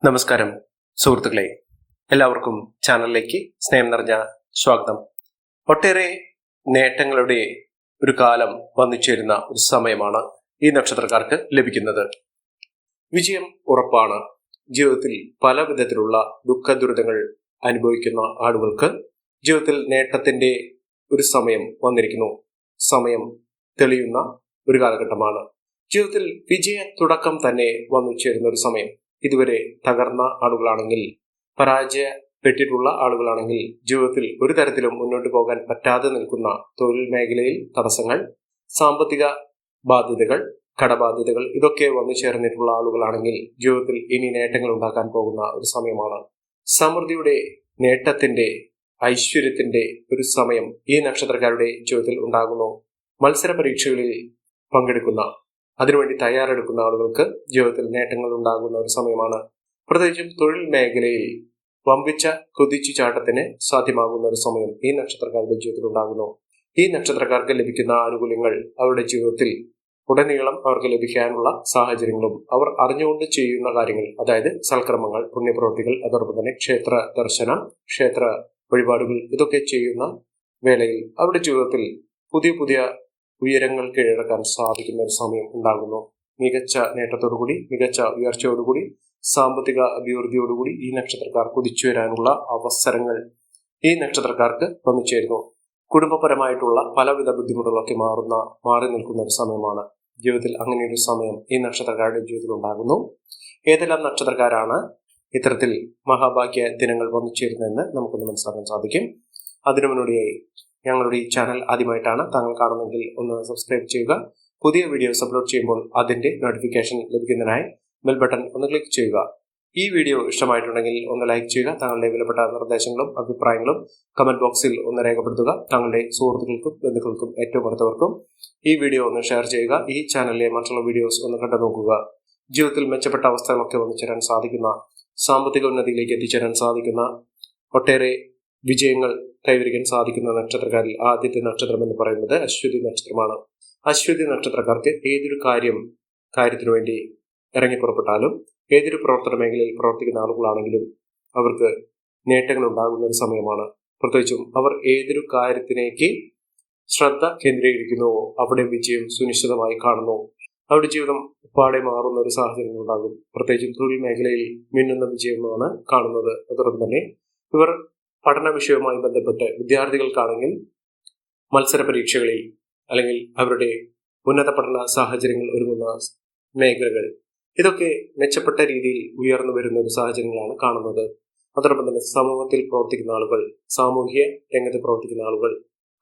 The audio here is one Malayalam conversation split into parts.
നമസ്കാരം സുഹൃത്തുക്കളെ, എല്ലാവർക്കും ചാനലിലേക്ക് സ്നേഹം നിറഞ്ഞ സ്വാഗതം. ഒട്ടേറെ നേട്ടങ്ങളുടെ ഒരു കാലം വന്നുചേരുന്ന ഒരു സമയമാണ് ഈ നക്ഷത്രക്കാർക്ക് ലഭിക്കുന്നത്. വിജയം ഉറപ്പാണ്. ജീവിതത്തിൽ പല വിധത്തിലുള്ള ദുഃഖ ദുരിതങ്ങൾ അനുഭവിക്കുന്ന ആളുകൾക്ക് ജീവിതത്തിൽ നേട്ടത്തിന്റെ ഒരു സമയം വന്നിരിക്കുന്നു. സമയം തെളിയുന്ന ഒരു കാലഘട്ടമാണ്. ജീവിതത്തിൽ വിജയ തുടക്കം തന്നെ വന്നു ചേരുന്ന ഒരു സമയം. ഇതുവരെ തകർന്ന ആളുകളാണെങ്കിൽ, പരാജയപ്പെട്ടിട്ടുള്ള ആളുകളാണെങ്കിൽ, ജീവിതത്തിൽ ഒരു തരത്തിലും മുന്നോട്ട് പോകാൻ പറ്റാതെ നിൽക്കുന്ന തൊഴിൽ മേഖലയിൽ തടസ്സങ്ങൾ, സാമ്പത്തിക ബാധ്യതകൾ, കടബാധ്യതകൾ ഇതൊക്കെ വന്നു ചേർന്നിട്ടുള്ള ആളുകളാണെങ്കിൽ ജീവിതത്തിൽ ഇനി നേട്ടങ്ങൾ ഉണ്ടാക്കാൻ പോകുന്ന ഒരു സമയമാണ്. സമൃദ്ധിയുടെ, നേട്ടത്തിന്റെ, ഐശ്വര്യത്തിന്റെ ഒരു സമയം ഈ നക്ഷത്രക്കാരുടെ ജീവിതത്തിൽ ഉണ്ടാകുന്നു. മത്സര പരീക്ഷകളിൽ പങ്കെടുക്കുന്ന, അതിനുവേണ്ടി തയ്യാറെടുക്കുന്ന ആളുകൾക്ക് ജീവിതത്തിൽ നേട്ടങ്ങൾ ഉണ്ടാകുന്ന ഒരു സമയമാണ്. പ്രത്യേകിച്ചും തൊഴിൽ മേഖലയിൽ വമ്പിച്ച കുതിച്ചുചാട്ടത്തിന് സാധ്യമാകുന്ന ഒരു സമയം ഈ നക്ഷത്രക്കാരുടെ ജീവിതത്തിൽ ഉണ്ടാകുന്നു. ഈ നക്ഷത്രക്കാർക്ക് ലഭിക്കുന്ന ആനുകൂല്യങ്ങൾ അവരുടെ ജീവിതത്തിൽ ഉടനീളം അവർക്ക് ലഭിക്കാനുള്ള സാഹചര്യങ്ങളും അവർ അറിഞ്ഞുകൊണ്ട് ചെയ്യുന്ന കാര്യങ്ങൾ, അതായത് സൽക്കർമ്മങ്ങൾ, പുണ്യപ്രവൃത്തികൾ, അതോടൊപ്പം തന്നെ ക്ഷേത്ര ദർശനം, ക്ഷേത്ര വഴിപാടുകൾ ഇതൊക്കെ ചെയ്യുന്ന വേളയിൽ അവരുടെ ജീവിതത്തിൽ പുതിയ പുതിയ ഉയരങ്ങൾ കീഴടക്കാൻ സാധിക്കുന്ന ഒരു സമയം ഉണ്ടാകുന്നു. മികച്ച നേട്ടത്തോടുകൂടി, മികച്ച ഉയർച്ചയോടുകൂടി, സാമ്പത്തിക അഭിവൃദ്ധിയോടുകൂടി ഈ നക്ഷത്രക്കാർ കുതിച്ചു വരാനുള്ള അവസരങ്ങൾ ഈ നക്ഷത്രക്കാർക്ക് വന്നു ചേരുന്നു. കുടുംബപരമായിട്ടുള്ള പലവിധ ബുദ്ധിമുട്ടുകളൊക്കെ മാറി നിൽക്കുന്ന ഒരു സമയമാണ്. ജീവിതത്തിൽ അങ്ങനെയൊരു സമയം ഈ നക്ഷത്രക്കാരുടെ ജീവിതത്തിൽ ഉണ്ടാകുന്നു. ഏതെല്ലാം നക്ഷത്രക്കാരാണ് ഇത്തരത്തിൽ മഹാഭാഗ്യ ദിനങ്ങൾ വന്നു ചേരുന്നതെന്ന് നമുക്കൊന്ന് മനസ്സിലാക്കാൻ സാധിക്കും. അതിനു മുന്നോടിയായി ഞങ്ങളുടെ ഈ ചാനൽ ആദ്യമായിട്ടാണ് താങ്കൾ കാണുന്നതെങ്കിൽ ഒന്ന് സബ്സ്ക്രൈബ് ചെയ്യുക. പുതിയ വീഡിയോസ് അപ്ലോഡ് ചെയ്യുമ്പോൾ അതിന്റെ നോട്ടിഫിക്കേഷൻ ലഭിക്കുന്നതിനായി ബെൽ ബട്ടൺ ഒന്ന് ക്ലിക്ക് ചെയ്യുക. ഈ വീഡിയോ ഇഷ്ടമായിട്ടുണ്ടെങ്കിൽ ഒന്ന് ലൈക്ക് ചെയ്യുക. താങ്കളുടെ വിലപ്പെട്ട നിർദ്ദേശങ്ങളും അഭിപ്രായങ്ങളും കമന്റ് ബോക്സിൽ ഒന്ന് രേഖപ്പെടുത്തുക. താങ്കളുടെ സുഹൃത്തുക്കൾക്കും ബന്ധുക്കൾക്കും ഏറ്റവും അടുത്തവർക്കും ഈ വീഡിയോ ഒന്ന് ഷെയർ ചെയ്യുക. ഈ ചാനലിലെ മറ്റുള്ള വീഡിയോസ് ഒന്ന് കണ്ടു നോക്കുക. ജീവിതത്തിൽ മെച്ചപ്പെട്ട അവസ്ഥകളൊക്കെ വന്നു ചേരാൻ സാധിക്കുന്ന, സാമ്പത്തിക ഉന്നതിയിലേക്ക് എത്തിച്ചേരാൻ സാധിക്കുന്ന, ഒട്ടേറെ വിജയങ്ങൾ കൈവരിക്കാൻ സാധിക്കുന്ന നക്ഷത്രക്കാരിൽ ആദ്യത്തെ നക്ഷത്രം എന്ന് പറയുന്നത് അശ്വതി നക്ഷത്രമാണ്. അശ്വതി നക്ഷത്രക്കാർക്ക് ഏതൊരു കാര്യത്തിനു വേണ്ടി ഇറങ്ങിപ്പുറപ്പെട്ടാലും, ഏതൊരു പ്രവർത്തന മേഖലയിൽ പ്രവർത്തിക്കുന്ന ആളുകളാണെങ്കിലും അവർക്ക് നേട്ടങ്ങൾ ഉണ്ടാകുന്ന ഒരു സമയമാണ്. പ്രത്യേകിച്ചും അവർ ഏതൊരു കാര്യത്തിലേക്ക് ശ്രദ്ധ കേന്ദ്രീകരിക്കുന്നുവോ അവിടെ വിജയം സുനിശ്ചിതമായി കാണുന്നു. അവരുടെ ജീവിതം പാടെ മാറുന്ന ഒരു സാഹചര്യം ഉണ്ടാകും. പ്രത്യേകിച്ചും തൊഴിൽ മേഖലയിൽ മിന്നുന്ന വിജയമാണ് കാണുന്നത്. അതോടൊപ്പം തന്നെ ഇവർ പഠന വിഷയവുമായി ബന്ധപ്പെട്ട് വിദ്യാർത്ഥികൾക്കാണെങ്കിൽ മത്സര പരീക്ഷകളിൽ അല്ലെങ്കിൽ അവരുടെ ഉന്നത പഠന സാഹചര്യങ്ങൾ ഒരുങ്ങുന്ന മേഖലകൾ ഇതൊക്കെ മെച്ചപ്പെട്ട രീതിയിൽ ഉയർന്നു വരുന്ന ഒരു സാഹചര്യങ്ങളാണ് കാണുന്നത്. അതോടൊപ്പം തന്നെ സമൂഹത്തിൽ പ്രവർത്തിക്കുന്ന ആളുകൾ, സാമൂഹ്യ രംഗത്ത് പ്രവർത്തിക്കുന്ന ആളുകൾ,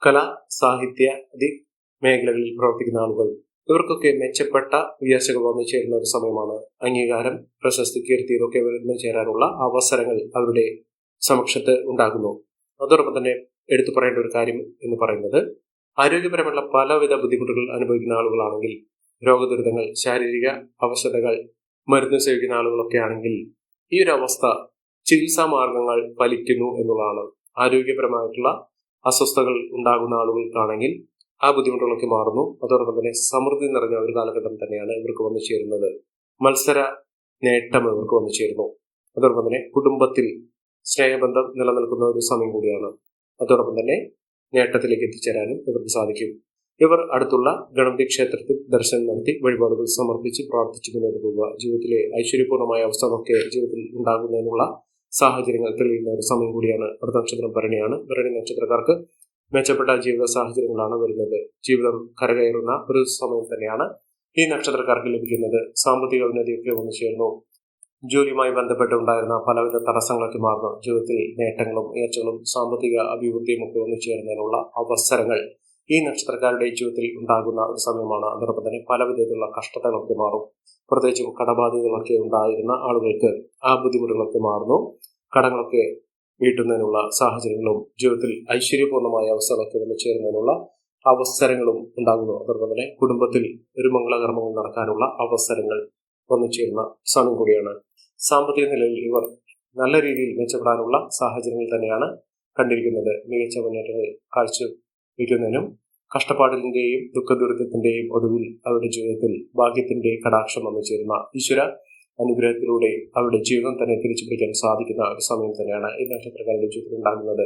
കലാ സാഹിത്യ മേഖലകളിൽ പ്രവർത്തിക്കുന്ന ആളുകൾ ഇവർക്കൊക്കെ മെച്ചപ്പെട്ട ഉയർച്ചകൾ വന്നു ചേരുന്ന ഒരു സമയമാണ്. അംഗീകാരം, പ്രശസ്തി, കീർത്തി ഇതൊക്കെ വന്നു ചേരാനുള്ള അവസരങ്ങൾ അവരുടെ സമക്ഷത്ത് ഉണ്ടാകുന്നു. അതോടൊപ്പം തന്നെ എടുത്തു പറയേണ്ട ഒരു കാര്യം എന്ന് പറയുന്നത്, ആരോഗ്യപരമുള്ള പലവിധ ബുദ്ധിമുട്ടുകൾ അനുഭവിക്കുന്ന ആളുകളാണെങ്കിൽ, രോഗദുരിതങ്ങൾ, ശാരീരിക അവശതകൾ, മരുന്ന് സേവിക്കുന്ന ആളുകളൊക്കെ ആണെങ്കിൽ ഈ ഒരു അവസ്ഥ ചികിത്സാ മാർഗങ്ങൾ ഫലിക്കുന്നു എന്നുള്ളതാണ്. ആരോഗ്യപരമായിട്ടുള്ള അസ്വസ്ഥതകൾ ഉണ്ടാകുന്ന ആളുകൾക്കാണെങ്കിൽ ആ ബുദ്ധിമുട്ടുകളൊക്കെ മാറുന്നു. അതോടൊപ്പം തന്നെ സമൃദ്ധി നിറഞ്ഞ ഒരു കാലഘട്ടം തന്നെയാണ് ഇവർക്ക് വന്നു ചേരുന്നത്. മത്സര നേട്ടം ഇവർക്ക് വന്നു ചേരുന്നു. അതോടൊപ്പം തന്നെ കുടുംബത്തിൽ സ്നേഹബന്ധം നിലനിൽക്കുന്ന ഒരു സമയം കൂടിയാണ്. അതോടൊപ്പം തന്നെ നേട്ടത്തിലേക്ക് എത്തിച്ചേരാനും ഇവർക്ക് സാധിക്കും. ഇവർ അടുത്തുള്ള ഗണപതി ക്ഷേത്രത്തിൽ ദർശനം നടത്തി വഴിപാടുകൾ സമർപ്പിച്ച് പ്രാർത്ഥിച്ചു മുന്നോട്ട് പോകുക. ജീവിതത്തിലെ ഐശ്വര്യപൂർണമായ അവസ്ഥകളൊക്കെ ജീവിതത്തിൽ ഉണ്ടാകുന്നതിനുള്ള സാഹചര്യങ്ങൾ തെളിയുന്ന ഒരു സമയം കൂടിയാണ്. അടുത്ത നക്ഷത്രം ഭരണിയാണ്. ഭരണി നക്ഷത്രക്കാർക്ക് മെച്ചപ്പെട്ട ജീവിത സാഹചര്യങ്ങളാണ് വരുന്നത്. ജീവിതം കരകയറുന്ന ഒരു സമയം തന്നെയാണ് ഈ നക്ഷത്രക്കാർക്ക് ലഭിക്കുന്നത്. സാമ്പത്തിക ഉന്നതിയൊക്കെ വന്നു ചേർന്നു. ജോലിയുമായി ബന്ധപ്പെട്ടുണ്ടായിരുന്ന പലവിധ തടസ്സങ്ങളൊക്കെ മാറുന്നു. ജീവിതത്തിൽ നേട്ടങ്ങളും ഉയർച്ചകളും സാമ്പത്തിക അഭിവൃദ്ധിയും ഒക്കെ വന്നു ചേരുന്നതിനുള്ള അവസരങ്ങൾ ഈ നക്ഷത്രക്കാരുടെ ജീവിതത്തിൽ ഉണ്ടാകുന്ന ഒരു സമയമാണ്. അതോടൊപ്പം തന്നെ പലവിധത്തിലുള്ള കഷ്ടതകളൊക്കെ മാറും. പ്രത്യേകിച്ചും കടബാധ്യതകളൊക്കെ ഉണ്ടായിരുന്ന ആളുകൾക്ക് ആ ബുദ്ധിമുട്ടുകളൊക്കെ മാറുന്നു. കടങ്ങളൊക്കെ വീട്ടുന്നതിനുള്ള സാഹചര്യങ്ങളും ജീവിതത്തിൽ ഐശ്വര്യപൂർണമായ അവസ്ഥകളൊക്കെ വന്നു ചേരുന്നതിനുള്ള അവസരങ്ങളും ഉണ്ടാകുന്നു. അതോടൊപ്പം തന്നെ കുടുംബത്തിൽ ഒരു മംഗളകർമ്മങ്ങൾ നടക്കാനുള്ള അവസരങ്ങൾ വന്നു ചേരുന്ന സമയം കൂടിയാണ്. സാമ്പത്തിക നിലയിൽ ഇവർ നല്ല രീതിയിൽ മെച്ചപ്പെടാനുള്ള സാഹചര്യങ്ങൾ തന്നെയാണ് കണ്ടിരിക്കുന്നത്. മികച്ച മുന്നേറ്റങ്ങൾ കാഴ്ചവെക്കുന്നതിനും കഷ്ടപ്പാടിന്റെയും ദുഃഖദുരിതത്തിന്റെയും ഒടുവിൽ അവരുടെ ജീവിതത്തിൽ ഭാഗ്യത്തിന്റെ കടാക്ഷം വന്നു ചേരുന്ന ഈശ്വര അനുഗ്രഹത്തിലൂടെ അവരുടെ ജീവിതം തന്നെ തിരിച്ചു പിടിക്കാൻ സാധിക്കുന്ന ഒരു സമയം തന്നെയാണ് ഈ നക്ഷത്രക്കാരുടെ ജീവിതത്തിൽ ഉണ്ടാകുന്നത്.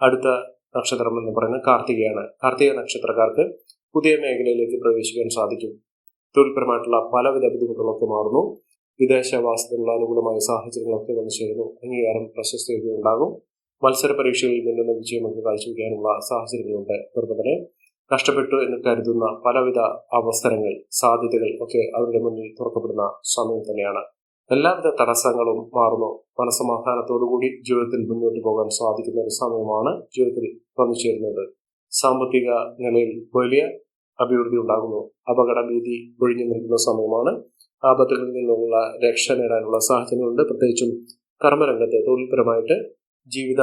അടുത്ത നക്ഷത്രം എന്ന് പറയുന്നത് കാർത്തികയാണ്. കാർത്തിക നക്ഷത്രക്കാർക്ക് പുതിയ മേഖലയിലേക്ക് പ്രവേശിക്കാൻ സാധിക്കും. തൊഴിൽപരമായിട്ടുള്ള പലവിധ ബുദ്ധിമുട്ടുകളൊക്കെ മാറുന്നു. വിദേശവാസത്തിനുള്ള അനുകൂലമായ സാഹചര്യങ്ങളൊക്കെ വന്നു ചേരുന്നു. അംഗീകാരം, പ്രശസ്തിയൊക്കെ ഉണ്ടാകും. മത്സര പരീക്ഷകളിൽ നിന്നുള്ള വിജയമൊക്കെ കാഴ്ചവെക്കാനുള്ള സാഹചര്യങ്ങളുണ്ട്. അതുപോലെ തന്നെ നഷ്ടപ്പെട്ടു എന്ന് കരുതുന്ന പലവിധ അവസരങ്ങൾ, സാധ്യതകൾ ഒക്കെ അവരുടെ മുന്നിൽ തുറക്കപ്പെടുന്ന സമയം തന്നെയാണ്. എല്ലാവിധ തടസ്സങ്ങളും മാറുന്നു. മനസ്സമാധാനത്തോടുകൂടി ജീവിതത്തിൽ മുന്നോട്ട് പോകാൻ സാധിക്കുന്ന ഒരു സമയമാണ് ജീവിതത്തിൽ വന്നു ചേരുന്നത്. സാമ്പത്തിക നിലയിൽ വലിയ അഭിവൃദ്ധി ഉണ്ടാകുന്നു. അപകട ഭീതി ഒഴിഞ്ഞു നിൽക്കുന്ന സമയമാണ്. ആപത്തുകളിൽ നിന്നുള്ള രക്ഷ നേടാനുള്ള സാഹചര്യങ്ങളുണ്ട്. പ്രത്യേകിച്ചും കർമ്മരംഗത്ത് തൊഴിൽപരമായിട്ട് ജീവിത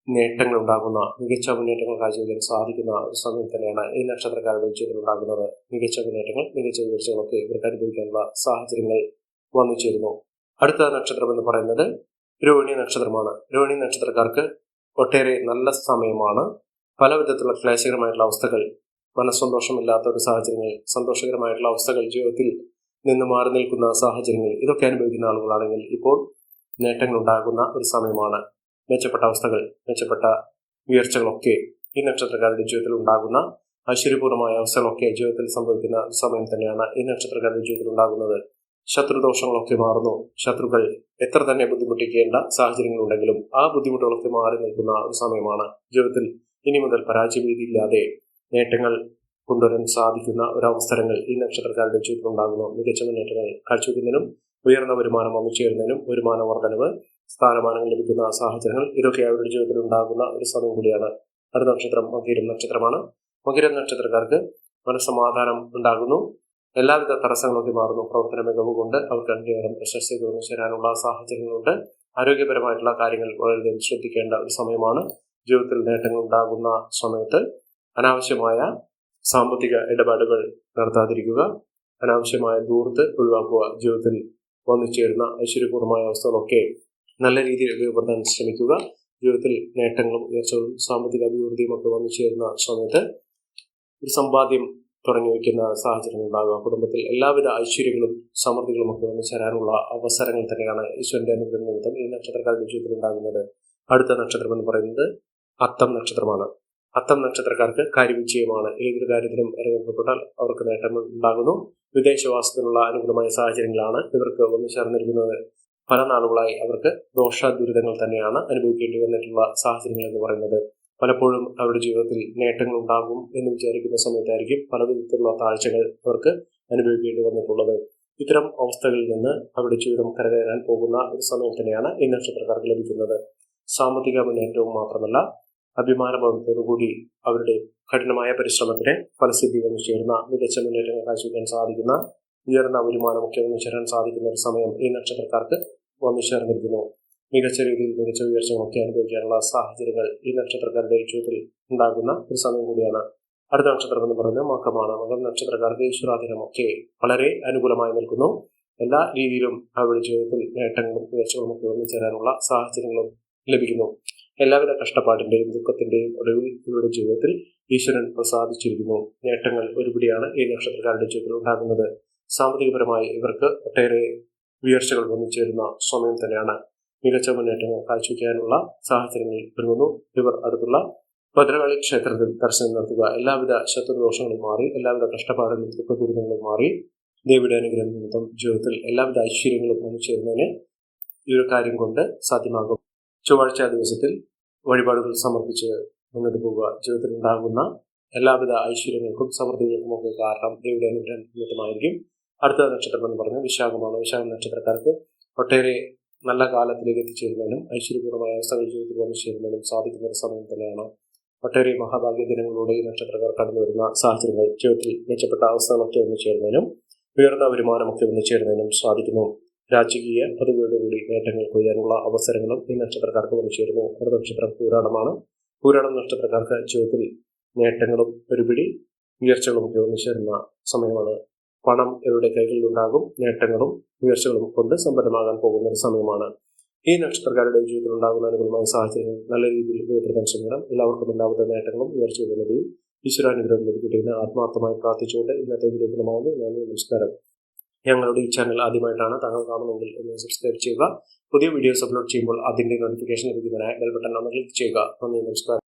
നേട്ടങ്ങൾ ഉണ്ടാകുന്ന, മികച്ച മുന്നേറ്റങ്ങൾ കാഴ്ചവെക്കാൻ സാധിക്കുന്ന ഒരു സമയം തന്നെയാണ് ഈ നക്ഷത്രക്കാരുടെ ജീവിതത്തിൽ ഉണ്ടാകുന്നത്. മികച്ച മുന്നേറ്റങ്ങൾ, മികച്ച വീഴ്ചകളൊക്കെ ഇവർക്ക് അനുഭവിക്കാനുള്ള സാഹചര്യങ്ങൾ വന്നു ചേരുന്നു. അടുത്ത നക്ഷത്രം എന്ന് പറയുന്നത് രോഹിണി നക്ഷത്രമാണ്. രോഹിണി നക്ഷത്രക്കാർക്ക് ഒട്ടേറെ നല്ല സമയമാണ്. പല വിധത്തിലുള്ള ക്ലേശകരമായിട്ടുള്ള അവസ്ഥകൾ, മനസ്സന്തോഷമില്ലാത്ത ഒരു സാഹചര്യങ്ങൾ, സന്തോഷകരമായിട്ടുള്ള അവസ്ഥകൾ, ജീവിതത്തിൽ നിന്ന് മാറി നിൽക്കുന്ന സാഹചര്യങ്ങൾ, ഇതൊക്കെ അനുഭവിക്കുന്ന ആളുകളാണെങ്കിൽ ഇപ്പോൾ നേട്ടങ്ങൾ ഉണ്ടാകുന്ന ഒരു സമയമാണ്. മെച്ചപ്പെട്ട അവസ്ഥകൾ, മെച്ചപ്പെട്ട ഉയർച്ചകളൊക്കെ ഈ നക്ഷത്രക്കാരുടെ ജീവിതത്തിൽ ഉണ്ടാകുന്ന ഐശ്വര്യപൂർണമായ അവസ്ഥകളൊക്കെ ജീവിതത്തിൽ സംഭവിക്കുന്ന സമയം തന്നെയാണ് ഈ നക്ഷത്രക്കാരുടെ ജീവിതത്തിൽ ഉണ്ടാകുന്നത്. ശത്രുദോഷങ്ങളൊക്കെ മാറുന്നു. ശത്രുക്കൾ എത്ര തന്നെ ബുദ്ധിമുട്ടിക്കേണ്ട സാഹചര്യങ്ങളുണ്ടെങ്കിലും ആ ബുദ്ധിമുട്ടുകളൊക്കെ മാറി നിൽക്കുന്ന ഒരു സമയമാണ്. ജീവിതത്തിൽ ഇനി മുതൽ പരാജയഭീതിയില്ലാതെ നേട്ടങ്ങൾ കൊണ്ടുവരാൻ സാധിക്കുന്ന ഒരവസരങ്ങൾ ഈ നക്ഷത്രക്കാരുടെ ജീവിതത്തിൽ ഉണ്ടാകുന്നു. മികച്ച മുന്നേറ്റങ്ങൾ കാഴ്ചവെക്കുന്നതിനും ഉയർന്ന വരുമാനം വന്നു ചേരുന്നതിനും, വരുമാന വർധനവ്, സ്ഥാനമാനങ്ങൾ ലഭിക്കുന്ന സാഹചര്യങ്ങൾ, ഇതൊക്കെ അവരുടെ ജീവിതത്തിൽ ഉണ്ടാകുന്ന ഒരു സമയം കൂടിയാണ്. അടുത്ത നക്ഷത്രം മകരം നക്ഷത്രമാണ്. മകരം നക്ഷത്രക്കാർക്ക് മനസ്സമാധാനം ഉണ്ടാകുന്നു. എല്ലാവിധ തടസ്സങ്ങളൊക്കെ മാറുന്നു. പ്രവർത്തന മികവ് കൊണ്ട് അവർക്ക് അംഗീകാരം, പ്രശസ്തി തോന്നി ചേരാനുള്ള സാഹചര്യങ്ങളുണ്ട്. ആരോഗ്യപരമായിട്ടുള്ള കാര്യങ്ങൾ വളരെയധികം ശ്രദ്ധിക്കേണ്ട ഒരു സമയമാണ്. ജീവിതത്തിൽ നേട്ടങ്ങൾ ഉണ്ടാകുന്ന സമയത്ത് അനാവശ്യമായ സാമ്പത്തിക ഇടപാടുകൾ നടത്താതിരിക്കുക, അനാവശ്യമായ ദൂർത്ത് ഒഴിവാക്കുക. ജീവിതത്തിൽ വന്നു ചേരുന്ന ഐശ്വര്യപൂർണമായ അവസ്ഥകളൊക്കെ നല്ല രീതിയിൽ ഉപയോഗപ്പെടുത്താൻ ശ്രമിക്കുക. ജീവിതത്തിൽ നേട്ടങ്ങളും ഉയർച്ചകളും സാമ്പത്തിക അഭിവൃദ്ധിയും ഒക്കെ വന്നു ചേരുന്ന സമയത്ത് ഒരു സമ്പാദ്യം തുടങ്ങി വയ്ക്കുന്ന സാഹചര്യങ്ങൾ ഉണ്ടാകുക. കുടുംബത്തിൽ എല്ലാവിധ ഐശ്വര്യങ്ങളും സമൃദ്ധികളും ഒക്കെ വന്നു ചേരാനുള്ള അവസരങ്ങൾ തന്നെയാണ് ഈശ്വരന്റെ അനുഗ്രഹം നിമിത്തം ഈ നക്ഷത്രക്കാരുടെ ജീവിതത്തിൽ ഉണ്ടാകുന്നത്. അടുത്ത നക്ഷത്രം എന്ന് പറയുന്നത് അത്തം നക്ഷത്രമാണ്. അത്തം നക്ഷത്രക്കാർക്ക് കാര്യവിജയമാണ്. ഏതൊരു കാര്യത്തിലും ഇറങ്ങപ്പെട്ടാൽ അവർക്ക് നേട്ടങ്ങൾ ഉണ്ടാകുന്നു. വിദേശവാസത്തിനുള്ള അനുകൂലമായ സാഹചര്യങ്ങളാണ് ഇവർക്ക് വന്നു ചേർന്നിരിക്കുന്നത്. പല നാളുകളായി അവർക്ക് ദോഷ ദുരിതങ്ങൾ തന്നെയാണ് അനുഭവിക്കേണ്ടി വന്നിട്ടുള്ള സാഹചര്യങ്ങൾ എന്ന് പറയുന്നത്. പലപ്പോഴും അവരുടെ ജീവിതത്തിൽ നേട്ടങ്ങൾ ഉണ്ടാകും എന്ന് വിചാരിക്കുന്ന സമയത്തായിരിക്കും പല വിധത്തിലുള്ള താഴ്ചകൾ അവർക്ക് അനുഭവിക്കേണ്ടി വന്നിട്ടുള്ളത്. ഇത്തരം അവസ്ഥകളിൽ നിന്ന് അവരുടെ ജീവിതം കരകയറാൻ പോകുന്ന ഒരു സമയം തന്നെയാണ് ഈ നക്ഷത്രക്കാർക്ക് ലഭിക്കുന്നത്. സാമ്പത്തിക മുന്നേറ്റവും മാത്രമല്ല, അഭിമാനബോധത്തോടുകൂടി അവരുടെ കഠിനമായ പരിശ്രമത്തിന് ഫലസിദ്ധി വന്നു ചേർന്ന, മികച്ച മുന്നേറ്റങ്ങൾ കാഴ്ചവെക്കാൻ സാധിക്കുന്ന, ഉയർന്ന വരുമാനമൊക്കെ വന്നു ചേരാൻ സാധിക്കുന്ന ഒരു സമയം ഈ നക്ഷത്രക്കാർക്ക് വന്നു ചേർന്നിരിക്കുന്നു. മികച്ച രീതിയിൽ മികച്ച ഉയർച്ചകളൊക്കെ അനുഭവിക്കാനുള്ള സാഹചര്യങ്ങൾ ഈ നക്ഷത്രക്കാരുടെ ജീവിതത്തിൽ ഉണ്ടാകുന്ന ഒരു സമയം കൂടിയാണ്. അടുത്ത നക്ഷത്രം എന്ന് പറയുന്നത് മകമാണ്. മകം നക്ഷത്രക്കാർക്ക് ഈശ്വരാധീനമൊക്കെ വളരെ അനുകൂലമായി നിൽക്കുന്നു. എല്ലാ രീതിയിലും അവരുടെ ജീവിതത്തിൽ നേട്ടങ്ങളും ഉയർച്ചകളും ഒക്കെ വന്നു ചേരാനുള്ള സാഹചര്യങ്ങളും ലഭിക്കുന്നു. എല്ലാവിധ കഷ്ടപ്പാടിന്റെയും ദുഃഖത്തിന്റെയും ഒടുവിൽ ഇവരുടെ ജീവിതത്തിൽ ഈശ്വരൻ പ്രസാദിച്ചിരിക്കുന്നു. നേട്ടങ്ങൾ ഒരുപിടിയാണ് ഈ നക്ഷത്രക്കാരുടെ ജീവിതത്തിൽ ഉണ്ടാകുന്നത്. സാമ്പത്തികപരമായി ഇവർക്ക് ഒട്ടേറെ ഉയർച്ചകൾ വന്നു ചേരുന്ന സമയം തന്നെയാണ്. മികച്ച മുന്നേറ്റങ്ങൾ കാഴ്ചവെക്കാനുള്ള സാഹചര്യങ്ങൾ ഒരുങ്ങുന്നു. ഇവർ അടുത്തുള്ള ഭദ്രകാളി ക്ഷേത്രത്തിൽ ദർശനം നടത്തുക. എല്ലാവിധ ശത്രുദോഷങ്ങളും മാറി, എല്ലാവിധ കഷ്ടപ്പാടുകളും ദുഃഖ ദുരിതങ്ങളും മാറി, ദേവിയുടെ അനുഗ്രഹം നിമിത്തം ജീവിതത്തിൽ എല്ലാവിധ ഐശ്വര്യങ്ങളും വന്നു ചേരുന്നതിന് ഈ ഒരു കാര്യം കൊണ്ട് സാധ്യമാകും. ചൊവ്വാഴ്ച ദിവസത്തിൽ വഴിപാടുകൾ സമർപ്പിച്ച് മുന്നോട്ട് പോവുക. ജീവിതത്തിൽ ഉണ്ടാകുന്ന എല്ലാവിധ ഐശ്വര്യങ്ങൾക്കും സമൃദ്ധികൾക്കും ഒക്കെ കാരണം ദേവിയുടെ അനുഗ്രഹം നിമിത്തമായിരിക്കും. അടുത്ത നക്ഷത്രം എന്ന് പറഞ്ഞാൽ വിശാഖമാണ്. വിശാഖ നക്ഷത്രക്കാർക്ക് ഒട്ടേറെ നല്ല കാലത്തിലേക്ക് എത്തിച്ചേരുന്നതിനും ഐശ്വര്യപൂർണമായ അവസ്ഥകൾ ജീവിതത്തിൽ വന്നു ചേരുന്നതിനും സാധിക്കുന്ന ഒരു സമയം തന്നെയാണ്. ഒട്ടേറെ മഹാഭാഗ്യ ദിനങ്ങളിലൂടെ ഈ നക്ഷത്രക്കാർ കടന്നു വരുന്ന സാഹചര്യങ്ങൾ ജീവിതത്തിൽ മെച്ചപ്പെട്ട അവസ്ഥകളൊക്കെ വന്നു ചേരുന്നതിനും ഉയർന്ന വരുമാനമൊക്കെ വന്നു ചേരുന്നതിനും സാധിക്കുന്നു. രാജകീയ പദവിയോടുകൂടി നേട്ടങ്ങൾ കൊയ്യാനുള്ള അവസരങ്ങളും ഈ നക്ഷത്രക്കാർക്ക് വന്നു ചേരുന്നു. അടുത്ത നക്ഷത്രം പൂരാടമാണ്. പൂരാടം നക്ഷത്രക്കാർക്ക് ജീവിതത്തിൽ നേട്ടങ്ങളും ഒരുപിടി ഉയർച്ചകളും ഒക്കെ വന്നു ചേരുന്ന സമയമാണ്. പണം ഇവരുടെ കൈകളിലുണ്ടാകും. നേട്ടങ്ങളും ഉയർച്ചകളും കൊണ്ട് സമ്പന്നമാകാൻ പോകുന്ന ഒരു സമയമാണ്. ഈ നക്ഷത്രക്കാരുടെ ജീവിതത്തിൽ ഉണ്ടാകുന്ന അനുകൂലമായ സാഹചര്യങ്ങൾ നല്ല രീതിയിൽ ഉപയോഗപ്പെടുത്താൻ ശ്രമിക്കണം. എല്ലാവർക്കും എല്ലാവിധ നേട്ടങ്ങളും ഉയർച്ചകളും ഈശ്വരാനുഗ്രഹം ലഭിക്കട്ടെ എന്ന് ആത്മാർത്ഥമായി പ്രാർത്ഥിച്ചുകൊണ്ട് ഇന്നത്തെ വീഡിയോ ഫലമാകുന്നു. നന്ദി, നമസ്കാരം. ഞങ്ങളുടെ ഈ ചാനൽ ആദ്യമായിട്ടാണ് താങ്കൾ കാണുന്നതെങ്കിൽ ഒന്ന് സബ്സ്ക്രൈബ് ചെയ്യുക. പുതിയ വീഡിയോസ് അപ്ലോഡ് ചെയ്യുമ്പോൾ അതിന്റെ നോട്ടിഫിക്കേഷൻ ലഭിക്കുന്നതിനായി ബെൽ ബട്ടൺ ഒന്ന് ക്ലിക്ക് ചെയ്യുക. നന്ദി, നമസ്കാരം.